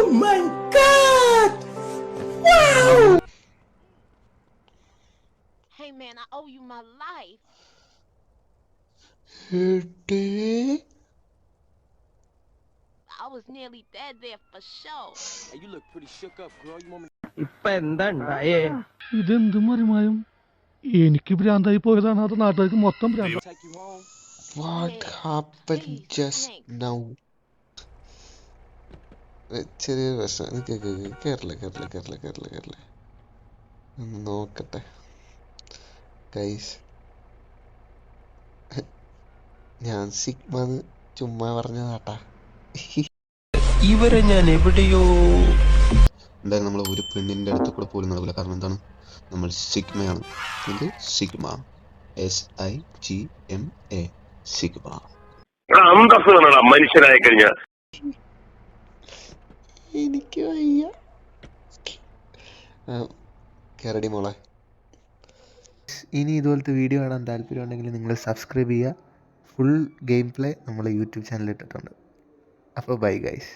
my God! Wow! Hey man, I owe you my life. I was nearly dead there for sure. Hey, you look pretty shook up, girl. You want me ഇപ്പൊ എന്താ ഉണ്ടായേ? ഇതെന്ത് മറിമായും? എനിക്ക് ഭ്രാന്തായി പോയതാണ്, അത് നാട്ടുകാർക്ക് മൊത്തം ഭ്രാന്ത്. to take you home? What Yeah, happened please, just thanks. now? ചെറിയ പ്രശ്നം. കേരള നോക്കട്ടെ ഗൈസ്. ഞാൻ സിഗ്മന്ന് ചുമ്മാ പറഞ്ഞതാട്ടാ. ഇവരെ ഞാൻ എവിടെയോ. എന്തായാലും നമ്മൾ ഒരു പെണ്ണിൻ്റെ അടുത്ത് കൂടെ പോലും നടക്കില്ല. കാരണം എന്താണ്, നമ്മൾ സിഗ്മയാണ്. ഇത് സിഗ്മ, SIGMA, സിഗ്മ. മനുഷ്യനായി കഴിഞ്ഞ എനിക്ക് വയ്യ. കേരടി മോളെ. ഇനി ഇതുപോലത്തെ വീഡിയോ കാണാൻ താല്പര്യം ഉണ്ടെങ്കിൽ നിങ്ങൾ സബ്സ്ക്രൈബ് ചെയ്യുക. ഫുൾ ഗെയിം പ്ലേ നമ്മൾ യൂട്യൂബ് ചാനലിൽ ഇട്ടിട്ടുണ്ട്. അപ്പോൾ ബൈ ഗൈസ്.